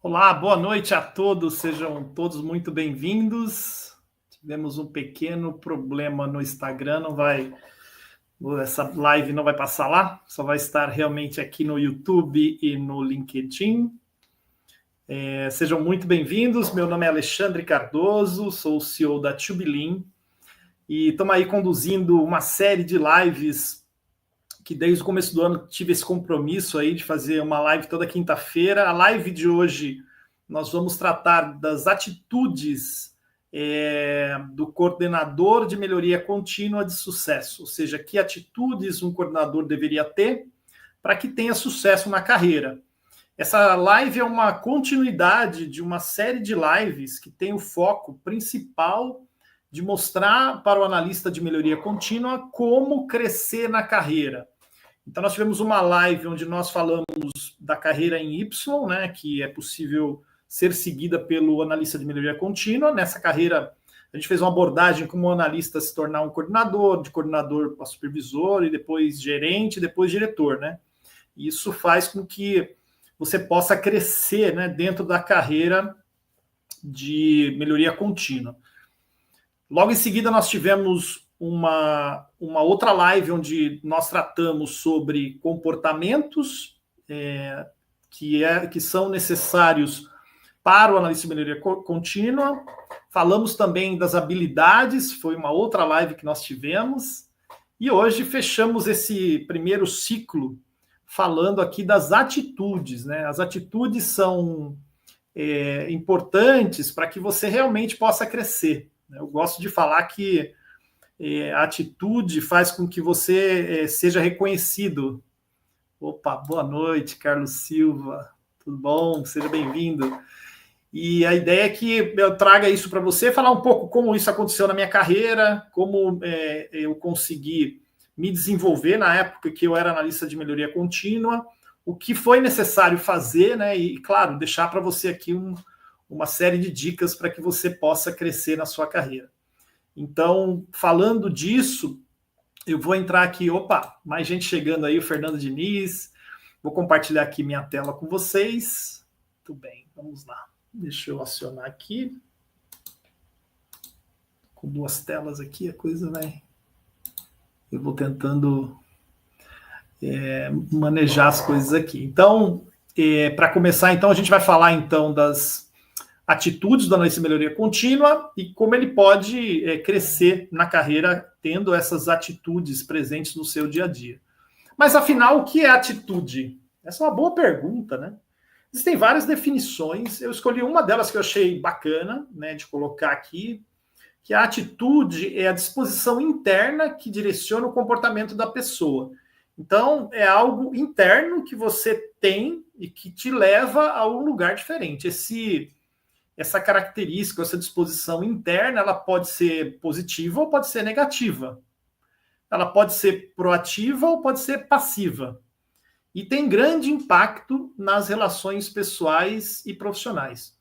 Olá, boa noite a todos, sejam todos muito bem-vindos. Tivemos um pequeno problema no Instagram, essa live não vai passar lá, só vai estar realmente aqui no YouTube e no LinkedIn. Sejam muito bem-vindos, meu nome é Alexandre Cardoso, sou o CEO da Tubilin e estamos aí conduzindo uma série de lives que desde o começo do ano tive esse compromisso aí de fazer uma live toda quinta-feira. A live de hoje nós vamos tratar das atitudes do coordenador de melhoria contínua de sucesso, ou seja, que atitudes um coordenador deveria ter para que tenha sucesso na carreira. Essa live é uma continuidade de uma série de lives que tem o foco principal de mostrar para o analista de melhoria contínua como crescer na carreira. Então, nós tivemos uma live onde nós falamos da carreira em Y, né, que é possível ser seguida pelo analista de melhoria contínua. Nessa carreira, a gente fez uma abordagem como o analista se tornar um coordenador, de coordenador para supervisor, e depois gerente, depois diretor, né? Isso faz com que você possa crescer, né, dentro da carreira de melhoria contínua. Logo em seguida, nós tivemos uma outra live onde nós tratamos sobre comportamentos que são necessários para o analista de melhoria contínua. Falamos também das habilidades, foi uma outra live que nós tivemos. E hoje fechamos esse primeiro ciclo falando aqui das atitudes, né? As atitudes são importantes para que você realmente possa crescer. Eu gosto de falar que a atitude faz com que você seja reconhecido. Opa, boa noite, Carlos Silva. Tudo bom? Seja bem-vindo. E a ideia é que eu traga isso para você, falar um pouco como isso aconteceu na minha carreira, como eu consegui me desenvolver na época que eu era analista de melhoria contínua, o que foi necessário fazer, né? E, claro, deixar para você aqui uma série de dicas para que você possa crescer na sua carreira. Então, falando disso, eu vou entrar aqui, mais gente chegando aí, o Fernando Diniz, vou compartilhar aqui minha tela com vocês. Muito bem, vamos lá. Deixa eu acionar aqui. Com duas telas aqui, a coisa vai... Eu vou tentando manejar as coisas aqui. Então, para começar, então, a gente vai falar, então, das atitudes do analista de melhoria contínua e como ele pode crescer na carreira tendo essas atitudes presentes no seu dia a dia. Mas, afinal, o que é atitude? Essa é uma boa pergunta, né? Existem várias definições, eu escolhi uma delas que eu achei bacana, né, de colocar aqui, que a atitude é a disposição interna que direciona o comportamento da pessoa. Então, é algo interno que você tem e que te leva a um lugar diferente. Essa característica, essa disposição interna, ela pode ser positiva ou pode ser negativa. Ela pode ser proativa ou pode ser passiva. E tem grande impacto nas relações pessoais e profissionais.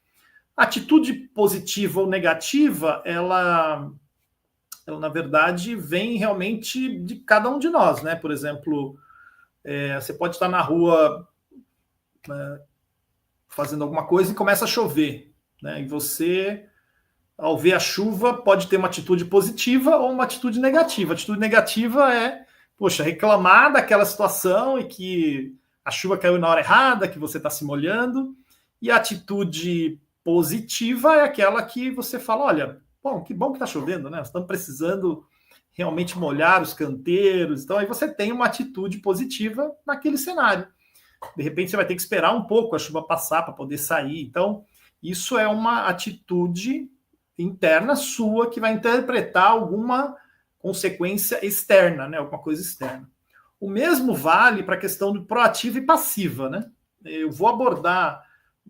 A atitude positiva ou negativa, ela na verdade, vem realmente de cada um de nós, né? Por exemplo, você pode estar na rua fazendo alguma coisa e começa a chover, né? E você, ao ver a chuva, pode ter uma atitude positiva ou uma atitude negativa. A atitude negativa é, reclamar daquela situação e que a chuva caiu na hora errada, que você está se molhando. E a atitude positiva é aquela que você fala, olha, que bom que está chovendo, né? Nós estamos precisando realmente molhar os canteiros. Então, aí você tem uma atitude positiva naquele cenário. De repente, você vai ter que esperar um pouco a chuva passar para poder sair. Então, isso é uma atitude interna sua que vai interpretar alguma consequência externa, né? Alguma coisa externa. O mesmo vale para a questão de proativa e passiva, né? Eu vou abordar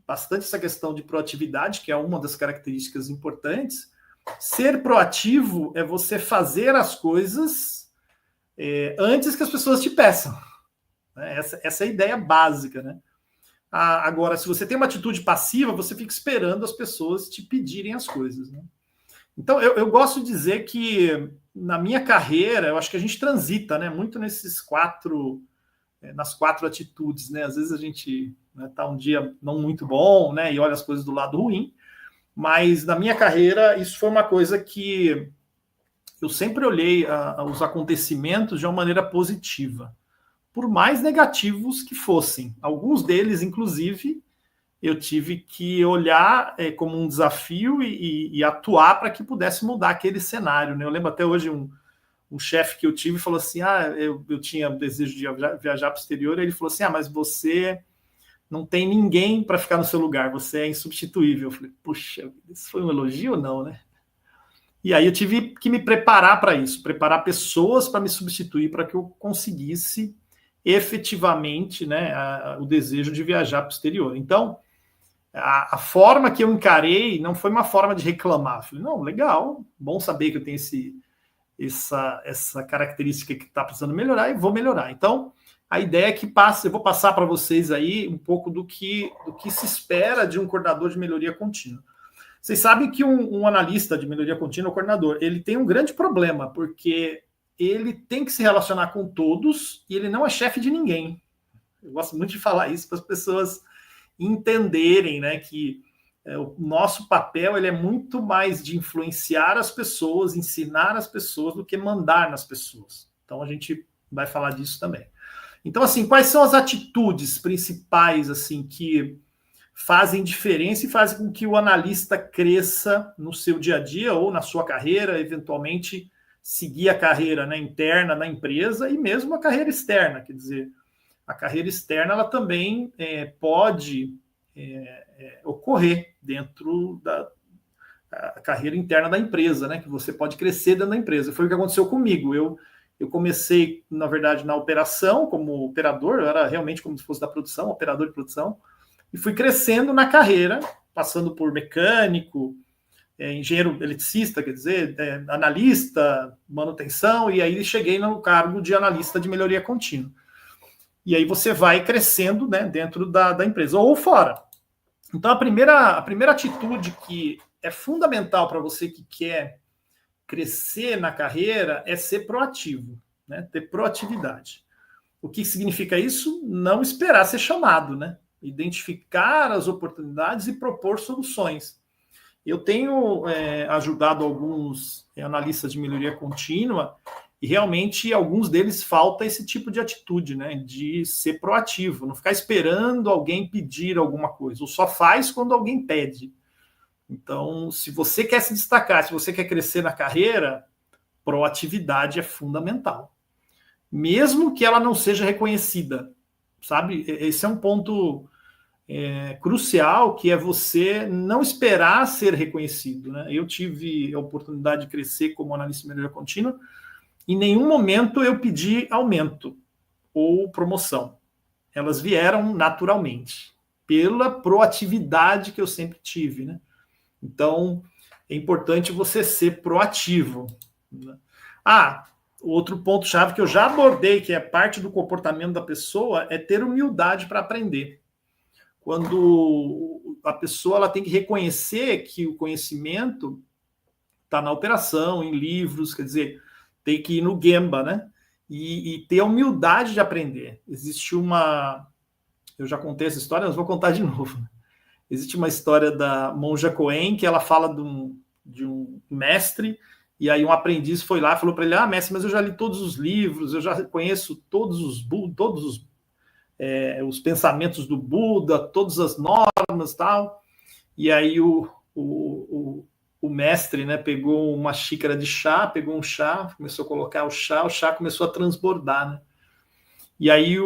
bastante essa questão de proatividade, que é uma das características importantes. Ser proativo é você fazer as coisas antes que as pessoas te peçam. Essa é a ideia básica, né? Agora, se você tem uma atitude passiva, você fica esperando as pessoas te pedirem as coisas, né? Então, eu gosto de dizer que na minha carreira, eu acho que a gente transita, né, muito nas quatro atitudes, né? Às vezes a gente né? Tá um dia não muito bom, né? E olha as coisas do lado ruim. Mas na minha carreira, isso foi uma coisa que eu sempre olhei os acontecimentos de uma maneira positiva, por mais negativos que fossem. Alguns deles, inclusive, eu tive que olhar como um desafio e atuar para que pudesse mudar aquele cenário, né? Eu lembro até hoje um chefe que eu tive falou assim, eu tinha desejo de viajar para o exterior, e ele falou assim, mas você não tem ninguém para ficar no seu lugar, você é insubstituível. Eu falei, puxa, isso foi um elogio ou não, né? E aí eu tive que me preparar para isso, preparar pessoas para me substituir, para que eu conseguisse efetivamente, né, o desejo de viajar para o exterior. Então, a forma que eu encarei não foi uma forma de reclamar. Falei, não, legal, bom saber que eu tenho essa característica que está precisando melhorar e vou melhorar. Então, a ideia é que eu vou passar para vocês aí um pouco do que se espera de um coordenador de melhoria contínua. Vocês sabem que um analista de melhoria contínua, o coordenador, ele tem um grande problema, porque ele tem que se relacionar com todos e ele não é chefe de ninguém. Eu gosto muito de falar isso para as pessoas entenderem, né, que o nosso papel ele é muito mais de influenciar as pessoas, ensinar as pessoas, do que mandar nas pessoas. Então a gente vai falar disso também. Então, assim, quais são as atitudes principais assim que fazem diferença e fazem com que o analista cresça no seu dia a dia ou na sua carreira, eventualmente seguir a carreira, né, interna na empresa e mesmo a carreira externa? Quer dizer, a carreira externa ela também pode ocorrer dentro da carreira interna da empresa, né, que você pode crescer dentro da empresa. Foi o que aconteceu comigo. Eu comecei, na verdade, na operação, como operador, eu era realmente como se fosse da produção, operador de produção, e fui crescendo na carreira, passando por mecânico, engenheiro eletricista, quer dizer, analista, manutenção, e aí cheguei no cargo de analista de melhoria contínua. E aí você vai crescendo, né, dentro da empresa, ou fora. Então, a primeira atitude que é fundamental para você que quer crescer na carreira é ser proativo, né, ter proatividade. O que significa isso? Não esperar ser chamado, né? Identificar as oportunidades e propor soluções. Eu tenho ajudado alguns analistas de melhoria contínua e realmente alguns deles falta esse tipo de atitude, né? De ser proativo, não ficar esperando alguém pedir alguma coisa, ou só faz quando alguém pede. Então, se você quer se destacar, se você quer crescer na carreira, proatividade é fundamental. Mesmo que ela não seja reconhecida, sabe? Esse é um ponto crucial, que é você não esperar ser reconhecido, né? Eu tive a oportunidade de crescer como analista de melhoria contínua, em nenhum momento eu pedi aumento ou promoção. Elas vieram naturalmente, pela proatividade que eu sempre tive, né? Então, é importante você ser proativo, né? Outro ponto-chave que eu já abordei, que é parte do comportamento da pessoa, é ter humildade para aprender. Quando a pessoa ela tem que reconhecer que o conhecimento está na operação, em livros, quer dizer, tem que ir no Gemba, né? E ter a humildade de aprender. Existe eu já contei essa história, mas vou contar de novo. Existe uma história da Monja Coen, que ela fala de um mestre, e aí um aprendiz foi lá e falou para ele, mestre, mas eu já li todos os livros, eu já conheço todos os pensamentos do Buda, todas as normas e tal. E aí o mestre, né, pegou uma xícara de chá, pegou um chá, começou a colocar o chá começou a transbordar, né? E aí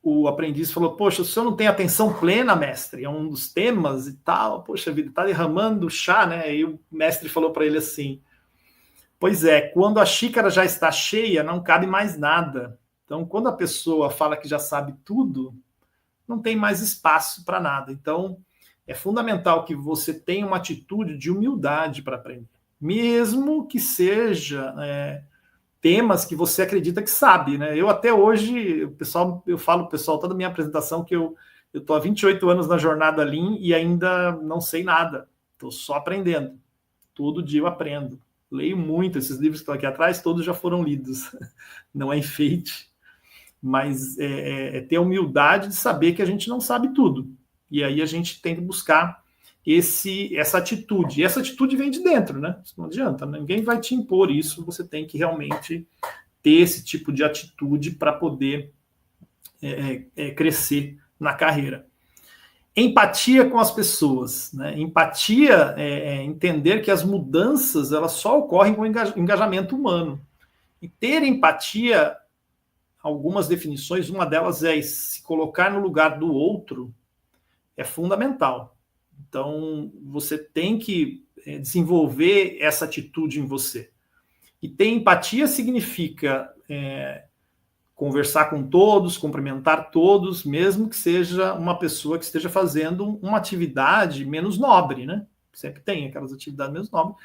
o aprendiz falou, poxa, o senhor não tem atenção plena, mestre? É um dos temas e tal, poxa vida, tá derramando chá, né? E o mestre falou para ele assim, pois é, quando a xícara já está cheia, não cabe mais nada. Então, quando a pessoa fala que já sabe tudo, não tem mais espaço para nada. Então, é fundamental que você tenha uma atitude de humildade para aprender, mesmo que seja temas que você acredita que sabe, né? Eu até hoje, eu falo pro pessoal toda a minha apresentação que eu estou há 28 anos na jornada Lean e ainda não sei nada. Estou só aprendendo. Todo dia eu aprendo. Leio muito, esses livros que estão aqui atrás, todos já foram lidos. Não é enfeite. mas é ter a humildade de saber que a gente não sabe tudo. E aí a gente tem que buscar essa atitude. E essa atitude vem de dentro, né? Não adianta, ninguém vai te impor isso, você tem que realmente ter esse tipo de atitude para poder crescer na carreira. Empatia com as pessoas, né? Empatia é entender que as mudanças elas só ocorrem com engajamento humano. E ter empatia, algumas definições, uma delas é se colocar no lugar do outro, é fundamental. Então, você tem que desenvolver essa atitude em você. E ter empatia significa conversar com todos, cumprimentar todos, mesmo que seja uma pessoa que esteja fazendo uma atividade menos nobre, né? Sempre tem aquelas atividades menos nobres.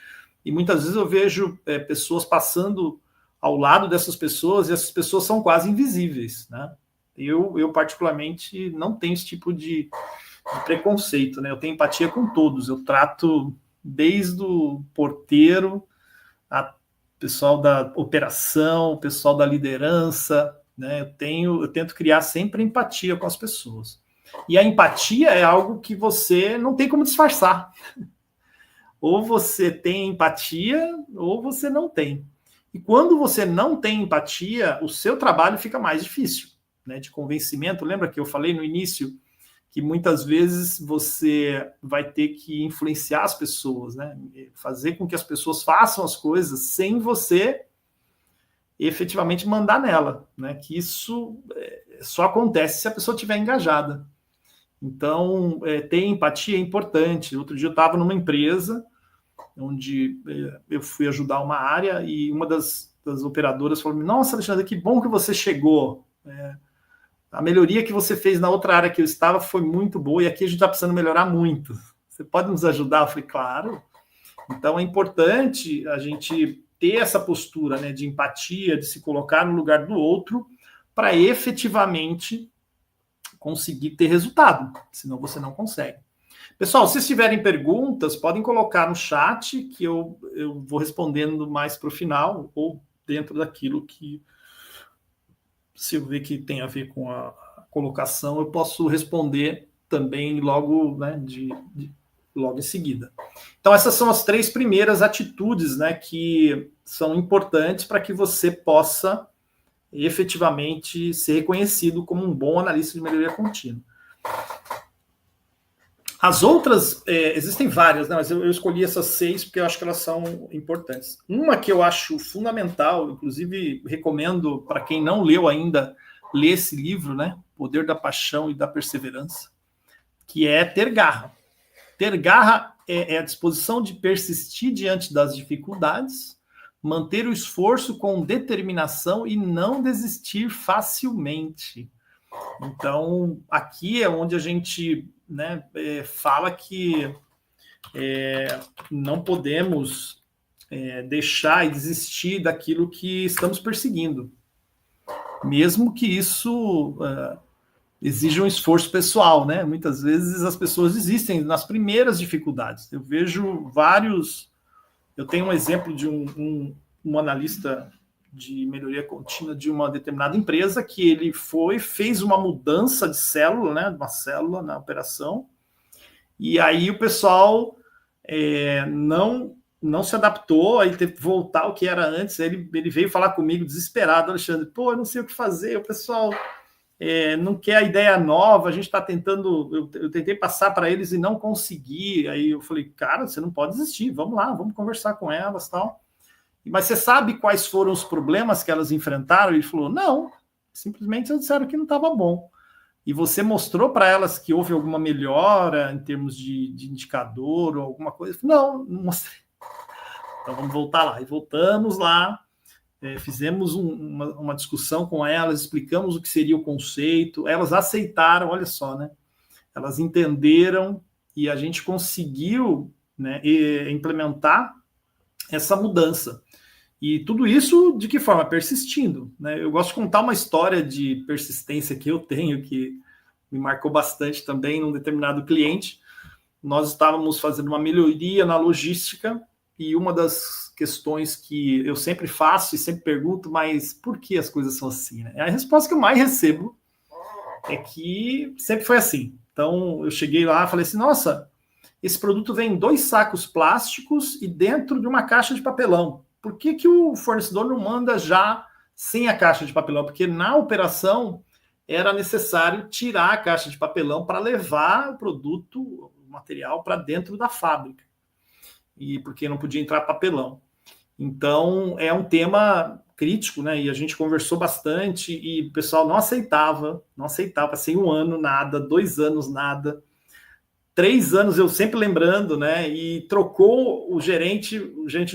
E muitas vezes eu vejo pessoas passando ao lado dessas pessoas e essas pessoas são quase invisíveis, né? Eu particularmente, não tenho esse tipo de preconceito, né? Eu tenho empatia com todos. Eu trato desde o porteiro, a pessoal da operação, o pessoal da liderança, né? Eu tento criar sempre empatia com as pessoas. E a empatia é algo que você não tem como disfarçar. Ou você tem empatia, ou você não tem. E quando você não tem empatia, o seu trabalho fica mais difícil, né? De convencimento. Lembra que eu falei no início que muitas vezes você vai ter que influenciar as pessoas, né? Fazer com que as pessoas façam as coisas sem você efetivamente mandar nela, né? Que isso só acontece se a pessoa estiver engajada. Então, ter empatia é importante. Outro dia eu estava numa empresa onde eu fui ajudar uma área e uma das operadoras falou: nossa, Alexandre, que bom que você chegou. A melhoria que você fez na outra área que eu estava foi muito boa e aqui a gente está precisando melhorar muito. Você pode nos ajudar? Eu falei, claro. Então é importante a gente ter essa postura, né, de empatia, de se colocar no lugar do outro para efetivamente conseguir ter resultado, senão você não consegue. Pessoal, se vocês tiverem perguntas, podem colocar no chat que eu vou respondendo mais para o final ou dentro daquilo que, se eu ver que tem a ver com a colocação, eu posso responder também logo, né, logo em seguida. Então, essas são as 3 primeiras atitudes, né, que são importantes para que você possa efetivamente ser reconhecido como um bom analista de melhoria contínua. As outras, existem várias, né, mas eu escolhi essas 6 porque eu acho que elas são importantes. Uma que eu acho fundamental, inclusive recomendo para quem não leu ainda, ler esse livro, né, Poder da Paixão e da Perseverança, que é ter garra. Ter garra é a disposição de persistir diante das dificuldades, manter o esforço com determinação e não desistir facilmente. Então, aqui é onde a gente, né, fala que não podemos deixar e desistir daquilo que estamos perseguindo, mesmo que isso exige um esforço pessoal, né? Muitas vezes as pessoas desistem nas primeiras dificuldades. Eu vejo vários... Eu tenho um exemplo de um analista de melhoria contínua de uma determinada empresa que ele fez uma mudança de célula, né? Uma célula na operação, e aí o pessoal não se adaptou, aí teve que voltar ao que era antes. Ele veio falar comigo desesperado: Alexandre, pô, eu não sei o que fazer, o pessoal... não quer a ideia nova, a gente está tentando, eu tentei passar para eles e não consegui. Aí eu falei, cara, você não pode desistir, vamos lá, vamos conversar com elas, tal. Mas você sabe quais foram os problemas que elas enfrentaram? Ele falou, não, simplesmente eles disseram que não estava bom. E você mostrou para elas que houve alguma melhora em termos de indicador ou alguma coisa? Não, não mostrei. Então vamos voltar lá. E voltamos lá. Fizemos uma discussão com elas, explicamos o que seria o conceito, elas aceitaram, olha só, né? Elas entenderam e a gente conseguiu, né, implementar essa mudança. E tudo isso de que forma? Persistindo, né? Eu gosto de contar uma história de persistência que eu tenho, que me marcou bastante também num determinado cliente. Nós estávamos fazendo uma melhoria na logística e uma das questões que eu sempre faço e sempre pergunto, mas por que as coisas são assim, né? A resposta que eu mais recebo é que sempre foi assim. Então, eu cheguei lá e falei assim, nossa, esse produto vem em 2 sacos plásticos e dentro de uma caixa de papelão. Por que, que o fornecedor não manda já sem a caixa de papelão? Porque na operação era necessário tirar a caixa de papelão para levar o produto, o material, para dentro da fábrica. E porque não podia entrar papelão. Então, é um tema crítico, né? E a gente conversou bastante e o pessoal não aceitava, sem 1 ano nada, 2 anos nada, 3 anos eu sempre lembrando, né? E trocou o gerente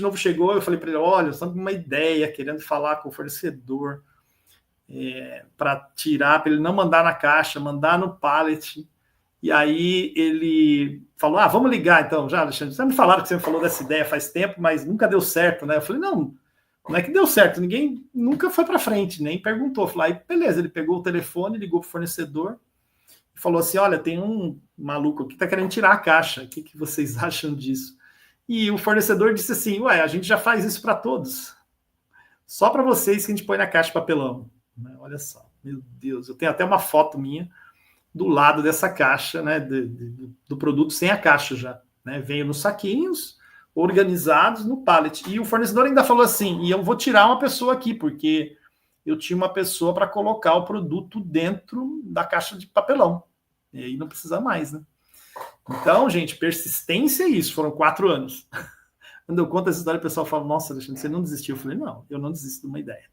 novo chegou, eu falei para ele, olha, estamos com uma ideia, querendo falar com o fornecedor para tirar, para ele não mandar na caixa, mandar no pallet. E aí ele falou, vamos ligar então, já, Alexandre, você me falaram que você me falou dessa ideia faz tempo, mas nunca deu certo, né? Eu falei, não é que deu certo, ninguém nunca foi para frente, nem perguntou. Eu falei, beleza, ele pegou o telefone, ligou para o fornecedor e falou assim, olha, tem um maluco aqui que está querendo tirar a caixa, o que vocês acham disso? E o fornecedor disse assim, a gente já faz isso para todos, só para vocês que a gente põe na caixa de papelão. Olha só, meu Deus, eu tenho até uma foto minha do lado dessa caixa, né, do produto sem a caixa já, né, veio nos saquinhos, organizados no pallet, e o fornecedor ainda falou assim, e eu vou tirar uma pessoa aqui, porque eu tinha uma pessoa para colocar o produto dentro da caixa de papelão, e aí não precisa mais, né. Então, gente, persistência é isso, foram 4 anos. Quando eu conto essa história, o pessoal fala, nossa, Alexandre, você não desistiu? Eu falei, não, eu não desisto de uma ideia.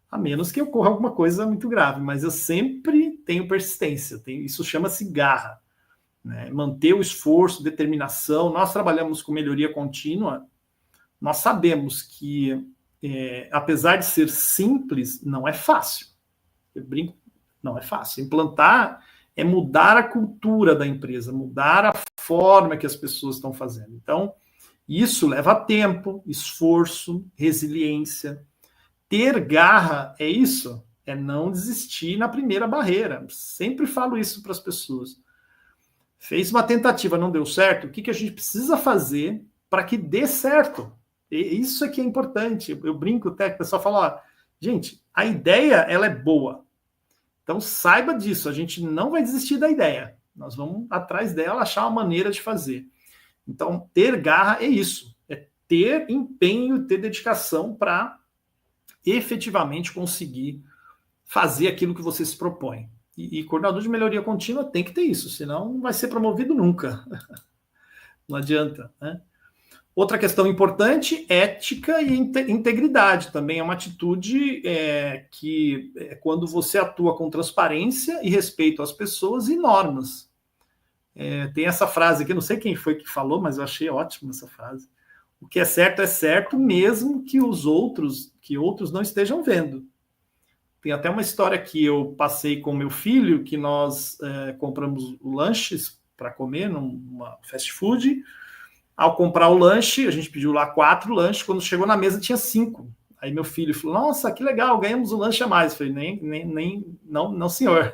A menos que ocorra alguma coisa muito grave, mas eu sempre tenho persistência, isso chama-se garra, né? Manter o esforço, determinação. Nós trabalhamos com melhoria contínua, nós sabemos que, apesar de ser simples, não é fácil. Eu brinco, não é fácil. Implantar é mudar a cultura da empresa, mudar a forma que as pessoas estão fazendo. Então, isso leva tempo, esforço, resiliência. Ter garra é isso, é não desistir na primeira barreira. Sempre falo isso para as pessoas. Fez uma tentativa, não deu certo, o que a gente precisa fazer para que dê certo? E isso é que é importante. Eu brinco até que o pessoal fala, gente, a ideia ela é boa. Então saiba disso, a gente não vai desistir da ideia. Nós vamos atrás dela, achar uma maneira de fazer. Então, ter garra é isso, é ter empenho, ter dedicação para efetivamente conseguir fazer aquilo que você se propõe. E coordenador de melhoria contínua tem que ter isso, senão não vai ser promovido nunca. Não adianta, né? Outra questão importante, ética e integridade. Também é uma atitude que quando você atua com transparência e respeito às pessoas e normas. Tem essa frase aqui, não sei quem foi que falou, mas eu achei ótima essa frase. O que é certo, mesmo que outros não estejam vendo. Tem até uma história que eu passei com meu filho, que nós compramos lanches para comer numa fast food. Ao comprar o lanche, a gente pediu lá 4 lanches, quando chegou na mesa tinha 5. Aí meu filho falou, nossa, que legal, ganhamos um lanche a mais. Eu falei, não senhor,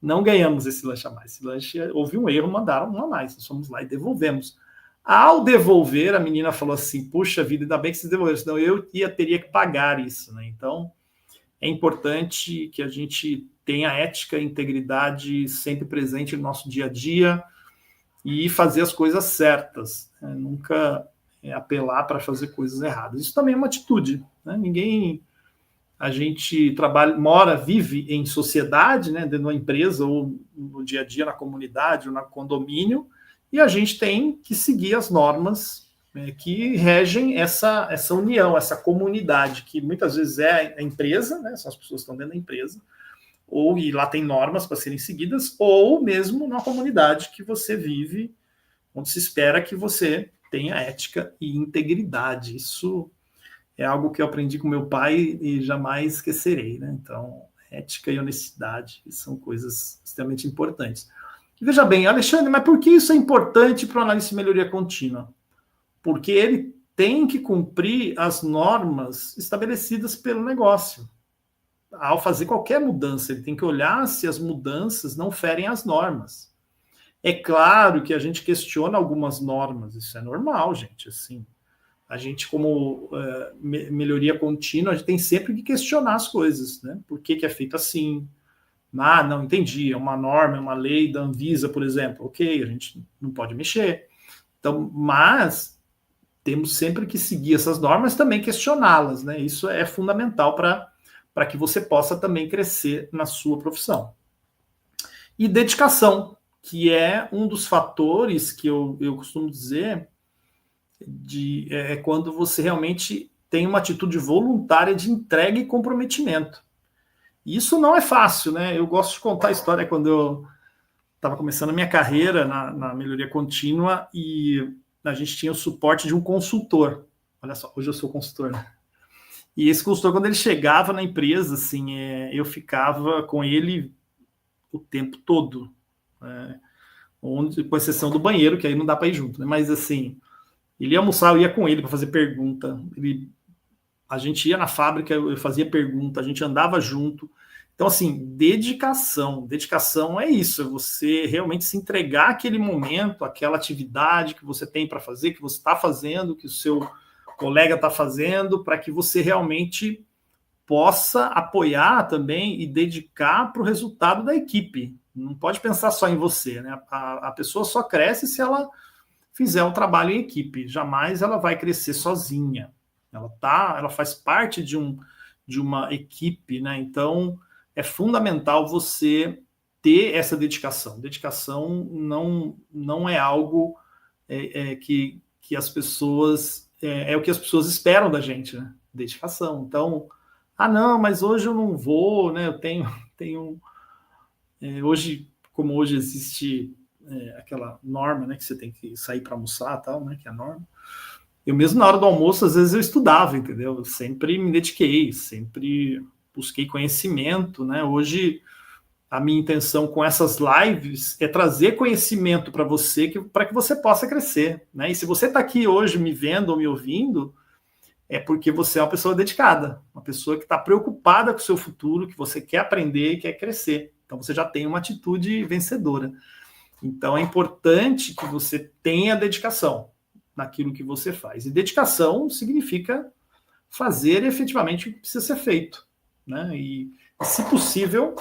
não ganhamos esse lanche a mais. Esse lanche, houve um erro, mandaram um a mais. Nós fomos lá e devolvemos. Ao devolver, a menina falou assim, puxa vida, ainda bem que vocês devolveram, senão eu teria que pagar isso, né? Então, é importante que a gente tenha ética e integridade sempre presente no nosso dia a dia e fazer as coisas certas, né? Nunca apelar para fazer coisas erradas. Isso também é uma atitude, né? A gente vive em sociedade, né, dentro de uma empresa ou no dia a dia na comunidade ou no condomínio, e a gente tem que seguir as normas que regem essa união, essa comunidade, que muitas vezes é a empresa, né, são as pessoas que estão dentro da empresa, e lá tem normas para serem seguidas, ou mesmo na comunidade que você vive, onde se espera que você tenha ética e integridade. Isso é algo que eu aprendi com meu pai e jamais esquecerei, né? Então, ética e honestidade são coisas extremamente importantes. E veja bem, Alexandre, mas por que isso é importante para o analista de melhoria contínua? Porque ele tem que cumprir as normas estabelecidas pelo negócio. Ao fazer qualquer mudança, ele tem que olhar se as mudanças não ferem as normas. É claro que a gente questiona algumas normas, isso é normal, gente, assim. a gente, como melhoria contínua, a gente tem sempre que questionar as coisas, né? Por que é feito assim? Ah, não entendi, é uma norma, é uma lei da Anvisa, por exemplo. Ok, a gente não pode mexer. Então, mas temos sempre que seguir essas normas, também questioná-las, né? Isso é fundamental para que você possa também crescer na sua profissão. E dedicação, que é um dos fatores que eu costumo dizer é quando você realmente tem uma atitude voluntária de entrega e comprometimento. E isso não é fácil, né? Eu gosto de contar a história quando eu estava começando a minha carreira na melhoria contínua e a gente tinha o suporte de um consultor. Olha só, hoje eu sou consultor, né? E esse consultor, quando ele chegava na empresa, assim, eu ficava com ele o tempo todo, com exceção do banheiro, que aí não dá para ir junto, né? Mas assim, ele ia almoçar, eu ia com ele para fazer pergunta. A gente ia na fábrica, eu fazia pergunta, a gente andava junto. Então, assim, dedicação. Dedicação é isso, é você realmente se entregar àquele momento, àquela atividade que você tem para fazer, que você está fazendo, que o seu colega está fazendo, para que você realmente possa apoiar também e dedicar para o resultado da equipe. Não pode pensar só em você, né? A pessoa só cresce se ela fizer um trabalho em equipe. Jamais ela vai crescer sozinha. Ela faz parte de uma equipe, né? Então é fundamental você ter essa dedicação. Dedicação não é algo que as pessoas é o que as pessoas esperam da gente, né? Dedicação. Então, não, mas hoje eu não vou, né? Eu tenho hoje, como hoje existe aquela norma, né? Que você tem que sair para almoçar, tal, né? Que é a norma. Eu mesmo na hora do almoço, às vezes eu estudava, entendeu? Eu sempre me dediquei, sempre busquei conhecimento, né? Hoje, a minha intenção com essas lives é trazer conhecimento para você, para que você possa crescer, né? E se você está aqui hoje me vendo ou me ouvindo, é porque você é uma pessoa dedicada, uma pessoa que está preocupada com o seu futuro, que você quer aprender e quer crescer. Então, você já tem uma atitude vencedora. Então, é importante que você tenha dedicação naquilo que você faz. E dedicação significa fazer efetivamente o que precisa ser feito, né? E se possível,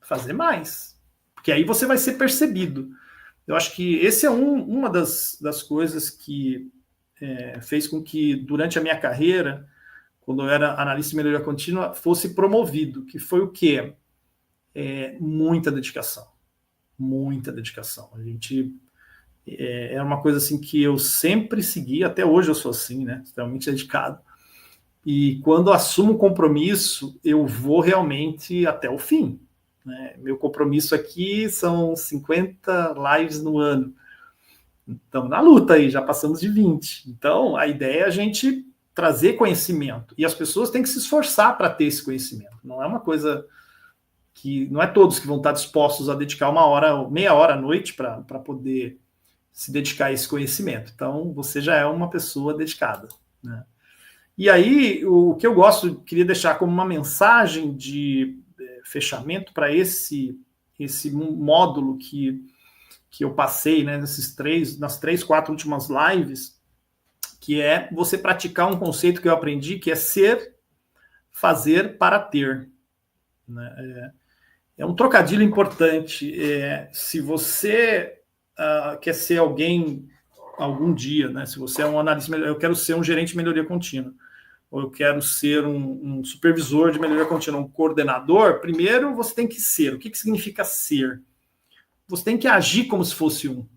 fazer mais. Porque aí você vai ser percebido. Eu acho que esse é uma das coisas que fez com que, durante a minha carreira, quando eu era analista de melhoria contínua, fosse promovido, que foi o quê? Muita dedicação. Muita dedicação. A gente é uma coisa assim que eu sempre segui, até hoje eu sou assim, né? Extremamente dedicado. E quando assumo um compromisso, eu vou realmente até o fim, né? Meu compromisso aqui são 50 lives no ano. Estamos na luta aí, já passamos de 20. Então, a ideia é a gente trazer conhecimento. E as pessoas têm que se esforçar para ter esse conhecimento. Não é uma coisa que... Não é todos que vão estar dispostos a dedicar uma hora, meia hora à noite para poder se dedicar a esse conhecimento. Então, você já é uma pessoa dedicada, né? E aí, o que eu queria deixar como uma mensagem de fechamento para esse módulo que eu passei, né, nas 3, 4 últimas lives, que é você praticar um conceito que eu aprendi, que é ser, fazer para ter, né? É um trocadilho importante. Se você quer ser alguém algum dia, né? Se você é um analista, eu quero ser um gerente de melhoria contínua, ou eu quero ser um supervisor de melhoria contínua, um coordenador, primeiro você tem que ser. O que significa ser? Você tem que agir como se fosse um.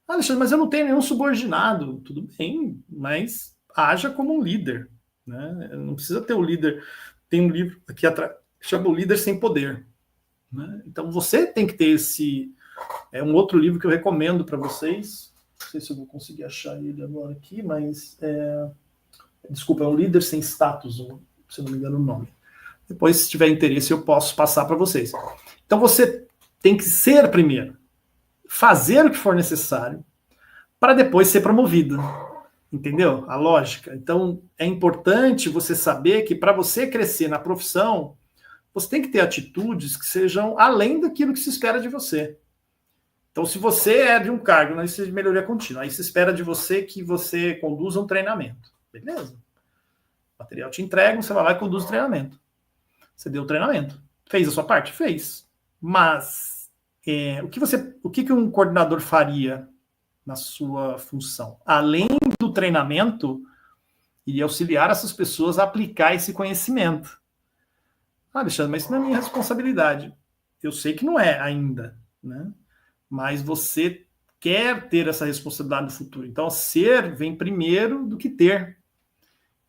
Alexandre, mas eu não tenho nenhum subordinado. Tudo bem, mas haja como um líder, né? Não precisa ter o líder. Tem um livro aqui atrás que chama O Líder Sem Poder, né? Então você tem que ter esse... É um outro livro que eu recomendo para vocês. Não sei se eu vou conseguir achar ele agora aqui, mas... Desculpa, é Um Líder Sem Status, se não me engano o nome. Depois, se tiver interesse, eu posso passar para vocês. Então você tem que ser primeiro. Fazer o que for necessário para depois ser promovido. Entendeu? A lógica. Então, é importante você saber que para você crescer na profissão, você tem que ter atitudes que sejam além daquilo que se espera de você. Então, se você é de um cargo na lista de melhoria contínua, aí se espera de você que você conduza um treinamento. Beleza. O material te entrega, você vai lá e conduz o treinamento. Você deu o treinamento. Fez a sua parte? Fez. Mas o que um coordenador faria na sua função? Além do treinamento, iria auxiliar essas pessoas a aplicar esse conhecimento. Ah, Alexandre, mas isso não é minha responsabilidade. Eu sei que não é ainda, né? Mas você quer ter essa responsabilidade no futuro. Então, ser vem primeiro do que ter.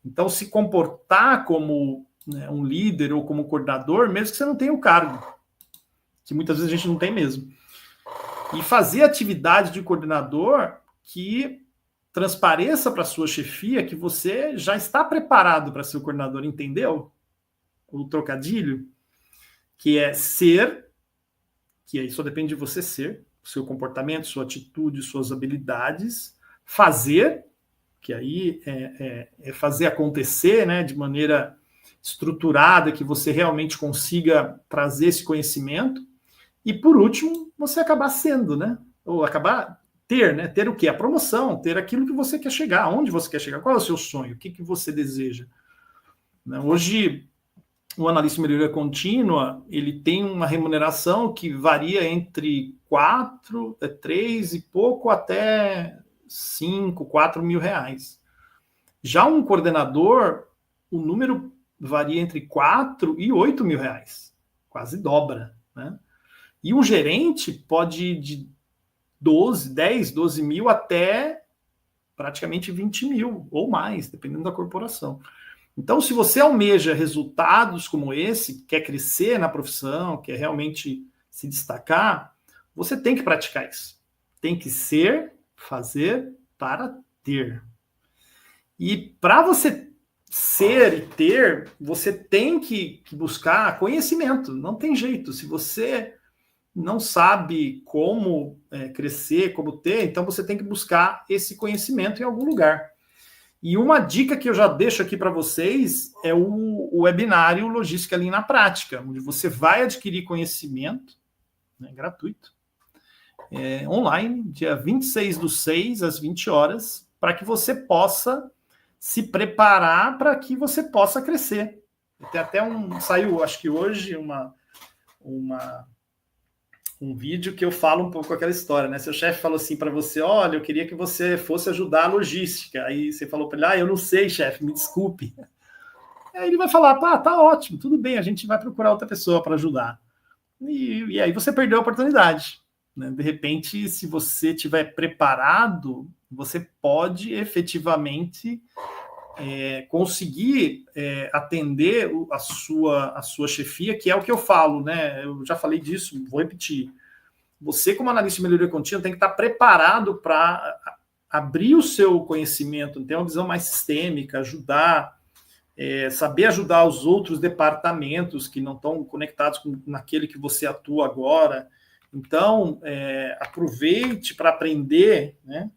Então, se comportar como, né, um líder ou como coordenador, mesmo que você não tenha o cargo, que muitas vezes a gente não tem mesmo. E fazer atividade de coordenador que transpareça para a sua chefia que você já está preparado para ser o coordenador, entendeu? O trocadilho, que é ser, que aí só depende de você ser, seu comportamento, sua atitude, suas habilidades, fazer, que aí é fazer acontecer, né, de maneira estruturada, que você realmente consiga trazer esse conhecimento, e por último, você acabar sendo, né, ou acabar ter, né, ter o quê? A promoção, ter aquilo que você quer chegar, aonde você quer chegar, qual é o seu sonho, o que você deseja. Hoje, o analista de melhoria contínua, ele tem uma remuneração que varia entre 3 e pouco até 5, 4 mil reais. Já um coordenador, o número varia entre 4 e 8 mil reais. Quase dobra, né? E um gerente pode ir de 12 mil até praticamente 20 mil ou mais, dependendo da corporação. Então, se você almeja resultados como esse, quer crescer na profissão, quer realmente se destacar, você tem que praticar isso. Tem que ser, fazer para ter. E para você ser e ter, você tem que buscar conhecimento. Não tem jeito. Se você não sabe como crescer, como ter, então você tem que buscar esse conhecimento em algum lugar. E uma dica que eu já deixo aqui para vocês é o webinário Logística Lean na Prática, onde você vai adquirir conhecimento, né, gratuito, online, dia 26/6, às 20 horas, para que você possa se preparar para que você possa crescer. Tem até saiu, acho que hoje, um vídeo que eu falo um pouco aquela história, né? Seu chefe falou assim para você, olha, eu queria que você fosse ajudar a logística. Aí você falou para ele, eu não sei, chefe, me desculpe. Aí ele vai falar, tá ótimo, tudo bem, a gente vai procurar outra pessoa para ajudar. E aí você perdeu a oportunidade, né? De repente, se você estiver preparado, você pode efetivamente conseguir atender a sua chefia, que é o que eu falo, né? Eu já falei disso, vou repetir. Você, como analista de melhoria contínua, tem que estar preparado para abrir o seu conhecimento, ter uma visão mais sistêmica, ajudar, saber ajudar os outros departamentos que não estão conectados naquele que você atua agora. Então, aproveite para aprender, né?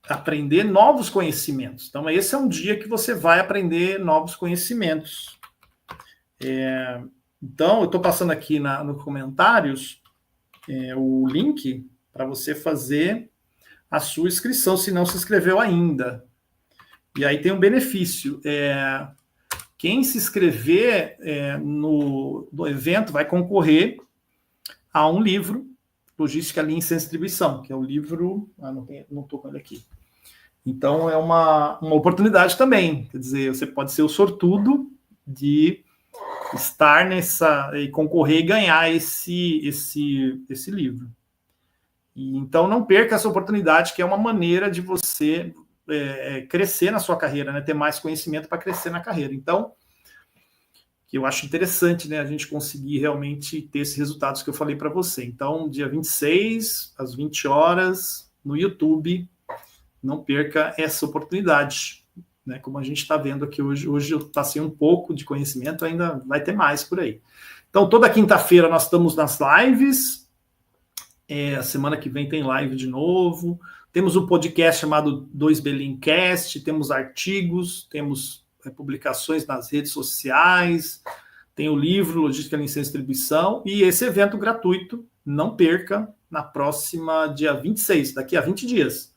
Aprender novos conhecimentos. Então, esse é um dia que você vai aprender novos conhecimentos. Então, eu estou passando aqui nos comentários o link para você fazer a sua inscrição, se não se inscreveu ainda. E aí tem um benefício. Quem se inscrever no evento vai concorrer a um livro, Logística Lean sem Distribuição, que é o livro... não estou com ele aqui. Então, é uma oportunidade também. Quer dizer, você pode ser o sortudo de estar e concorrer e ganhar esse livro. E, então, não perca essa oportunidade, que é uma maneira de você crescer na sua carreira, né? Ter mais conhecimento para crescer na carreira. Então, que eu acho interessante, né, a gente conseguir realmente ter esses resultados que eu falei para você. Então, dia 26, às 20 horas, no YouTube, não perca essa oportunidade, né? Como a gente está vendo aqui hoje eu passei um pouco de conhecimento, ainda vai ter mais por aí. Então, toda quinta-feira nós estamos nas lives, a semana que vem tem live de novo, temos um podcast chamado 2B Leancast, temos artigos, temos publicações nas redes sociais, tem o livro Logística Lean sem Distribuição e esse evento gratuito, não perca na próxima dia 26, daqui a 20 dias.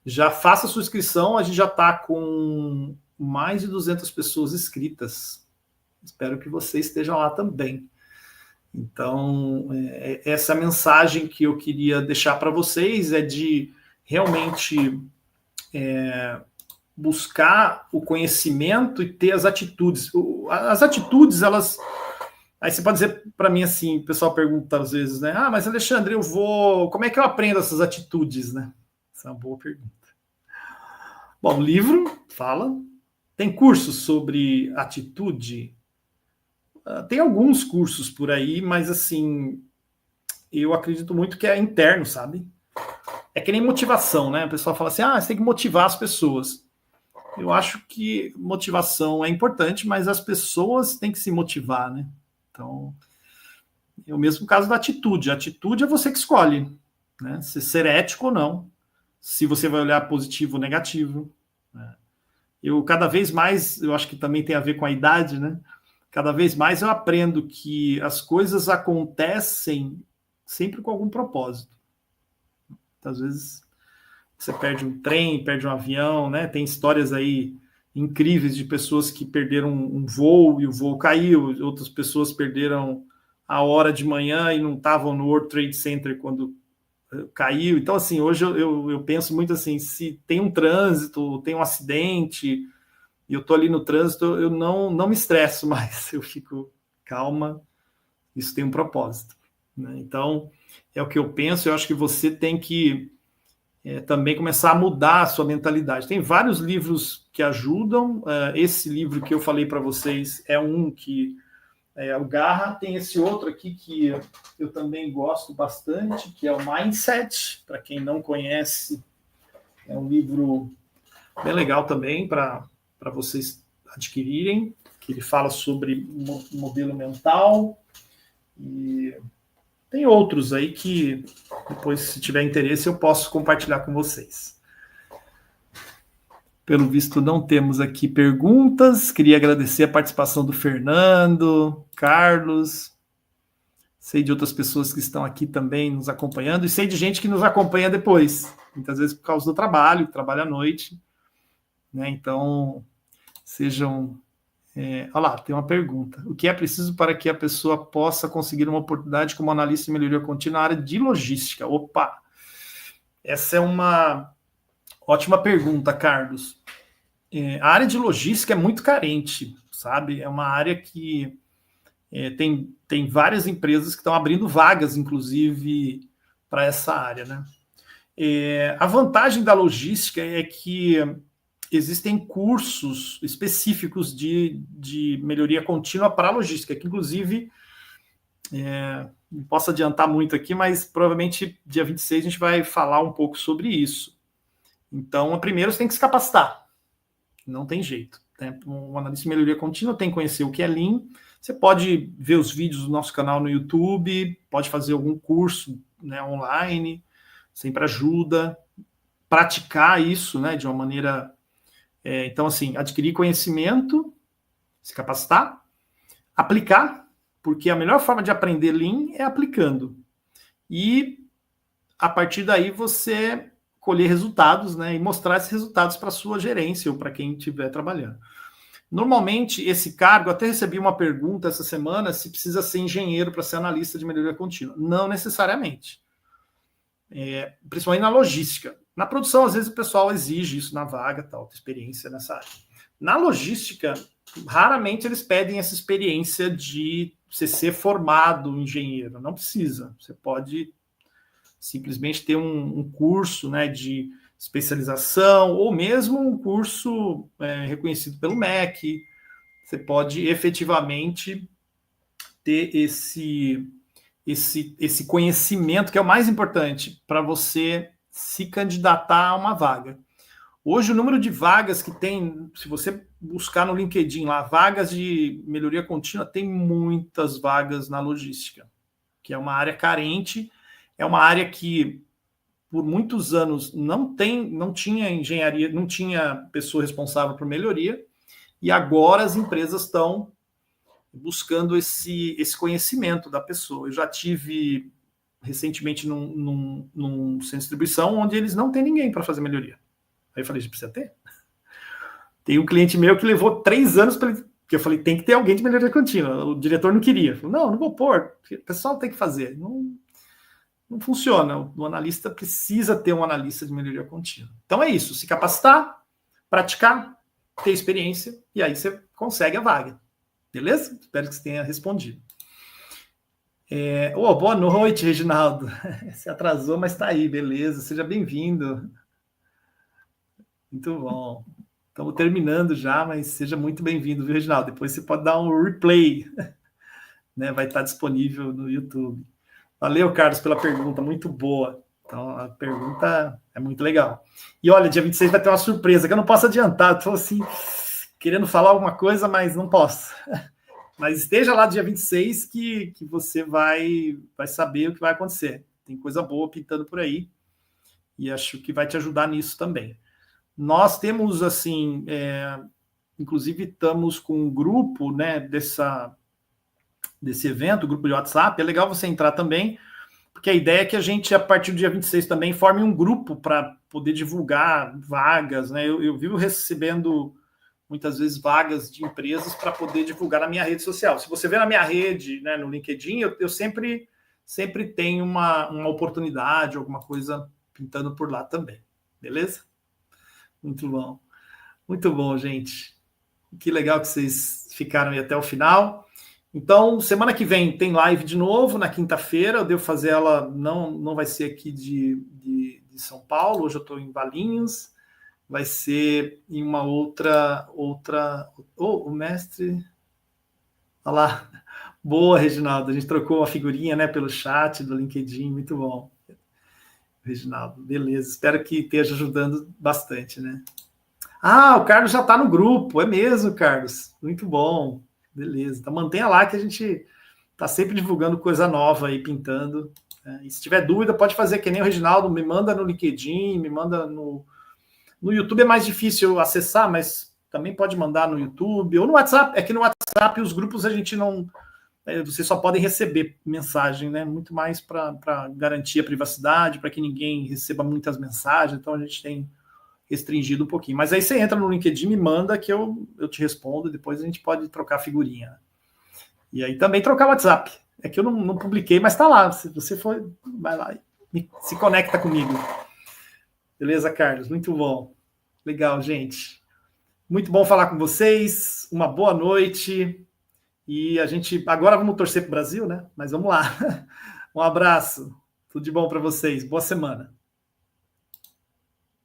Já faça a sua inscrição, a gente já está com mais de 200 pessoas inscritas. Espero que você esteja lá também. Então, essa mensagem que eu queria deixar para vocês é de realmente buscar o conhecimento e ter as atitudes. As atitudes, elas... Aí você pode dizer para mim assim, o pessoal pergunta às vezes, né? Ah, mas Alexandre, como é que eu aprendo essas atitudes, né? Essa é uma boa pergunta. Bom, o livro fala. Tem cursos sobre atitude? Tem alguns cursos por aí, mas assim, eu acredito muito que é interno, sabe? É que nem motivação, né? O pessoal fala assim, você tem que motivar as pessoas. Eu acho que motivação é importante, mas as pessoas têm que se motivar, né? Então, é o mesmo caso da atitude. A atitude é você que escolhe, né? Se ser ético ou não. Se você vai olhar positivo ou negativo. Né? Eu, cada vez mais, eu acho que também tem a ver com a idade, né? Cada vez mais eu aprendo que as coisas acontecem sempre com algum propósito. Às vezes você perde um trem, perde um avião, né? Tem histórias aí incríveis de pessoas que perderam um voo e o voo caiu, outras pessoas perderam a hora de manhã e não estavam no World Trade Center quando caiu. Então, assim, hoje eu penso muito assim, se tem um trânsito, tem um acidente, e eu estou ali no trânsito, eu não me estresso mais, eu fico calma, isso tem um propósito. Né? Então, é o que eu penso, eu acho que você tem que também começar a mudar a sua mentalidade. Tem vários livros que ajudam, esse livro que eu falei para vocês é um que é o Garra, tem esse outro aqui que eu também gosto bastante, que é o Mindset, para quem não conhece, é um livro bem legal também para vocês adquirirem, que ele fala sobre modelo mental, e tem outros aí que depois, se tiver interesse, eu posso compartilhar com vocês. Pelo visto, não temos aqui perguntas. Queria agradecer a participação do Fernando, Carlos. Sei de outras pessoas que estão aqui também nos acompanhando. E sei de gente que nos acompanha depois. Muitas vezes por causa do trabalho, trabalha à noite. Né? Então, sejam... olha lá, tem uma pergunta. O que é preciso para que a pessoa possa conseguir uma oportunidade como analista de melhoria contínua na área de logística? Opa! Essa é uma ótima pergunta, Carlos. A área de logística é muito carente, sabe? É uma área que tem várias empresas que estão abrindo vagas, inclusive, para essa área, né? A vantagem da logística é que existem cursos específicos de melhoria contínua para a logística, que inclusive, não posso adiantar muito aqui, mas provavelmente dia 26 a gente vai falar um pouco sobre isso. Então, primeiro você tem que se capacitar, não tem jeito. Né? Um analista de melhoria contínua tem que conhecer o que é Lean, você pode ver os vídeos do nosso canal no YouTube, pode fazer algum curso, né, online, sempre ajuda, praticar isso, né, de uma maneira... então, assim, adquirir conhecimento, se capacitar, aplicar, porque a melhor forma de aprender Lean é aplicando. E, a partir daí, você colher resultados, né, e mostrar esses resultados para a sua gerência ou para quem estiver trabalhando. Normalmente, esse cargo, até recebi uma pergunta essa semana, se precisa ser engenheiro para ser analista de melhoria contínua. Não necessariamente. Principalmente na logística. Na produção, às vezes, o pessoal exige isso na vaga, tal, experiência nessa área. Na logística, raramente eles pedem essa experiência de você ser formado engenheiro. Não precisa. Você pode simplesmente ter um curso, né, de especialização, ou mesmo um curso reconhecido pelo MEC. Você pode efetivamente ter esse conhecimento, que é o mais importante para você se candidatar a uma vaga. Hoje, o número de vagas que tem, se você buscar no LinkedIn lá, vagas de melhoria contínua, tem muitas vagas na logística, que é uma área carente, é uma área que por muitos anos não tinha engenharia, não tinha pessoa responsável por melhoria, e agora as empresas estão buscando esse conhecimento da pessoa. Eu já tive recentemente num centro de distribuição onde eles não têm ninguém para fazer melhoria. Aí eu falei, a gente precisa ter? Tem um cliente meu que levou 3 anos para ele, que eu falei, tem que ter alguém de melhoria contínua. O diretor não queria. Falou, não vou pôr, o pessoal tem que fazer. Não funciona. O analista precisa ter um analista de melhoria contínua. Então é isso, se capacitar, praticar, ter experiência, e aí você consegue a vaga. Beleza? Espero que você tenha respondido. Boa noite, Reginaldo. Se atrasou, mas está aí, beleza. Seja bem-vindo. Muito bom. Estamos terminando já, mas seja muito bem-vindo, viu, Reginaldo? Depois você pode dar um replay, né? Vai estar disponível no YouTube. Valeu, Carlos, pela pergunta, muito boa. Então, a pergunta é muito legal. E olha, dia 26 vai ter uma surpresa que eu não posso adiantar. Estou assim, querendo falar alguma coisa, mas não posso. Mas esteja lá dia 26 que você vai saber o que vai acontecer. Tem coisa boa pintando por aí. E acho que vai te ajudar nisso também. Nós temos, assim, inclusive estamos com um grupo, né, desse evento, grupo de WhatsApp. É legal você entrar também, porque a ideia é que a gente, a partir do dia 26 também, forme um grupo para poder divulgar vagas, né? Eu vivo recebendo, muitas vezes, vagas de empresas para poder divulgar na minha rede social. Se você vê na minha rede, né, no LinkedIn, eu sempre tenho uma oportunidade, alguma coisa pintando por lá também. Beleza? Muito bom. Muito bom, gente. Que legal que vocês ficaram aí até o final. Então, semana que vem tem live de novo, na quinta-feira. Eu devo fazer ela, não vai ser aqui de São Paulo. Hoje eu estou em Valinhos. Vai ser em uma outra... o mestre... Olha lá. Boa, Reginaldo. A gente trocou uma figurinha, né, pelo chat do LinkedIn. Muito bom. Reginaldo, beleza. Espero que esteja ajudando bastante, né? O Carlos já está no grupo. É mesmo, Carlos. Muito bom. Beleza. Então mantenha lá que a gente está sempre divulgando coisa nova aí, pintando. E se tiver dúvida, pode fazer que nem o Reginaldo. Me manda no LinkedIn, me manda no YouTube. É mais difícil acessar, mas também pode mandar no YouTube ou no WhatsApp. É que no WhatsApp os grupos a gente não... Vocês só podem receber mensagem, né? Muito mais para garantir a privacidade, para que ninguém receba muitas mensagens. Então a gente tem restringido um pouquinho. Mas aí você entra no LinkedIn, me manda que eu te respondo. Depois a gente pode trocar figurinha. E aí também trocar WhatsApp. É que eu não publiquei, mas está lá. Se você for, vai lá e se conecta comigo. Beleza, Carlos? Muito bom. Legal, gente. Muito bom falar com vocês. Uma boa noite. E a gente agora vamos torcer para o Brasil, né? Mas vamos lá. Um abraço. Tudo de bom para vocês. Boa semana.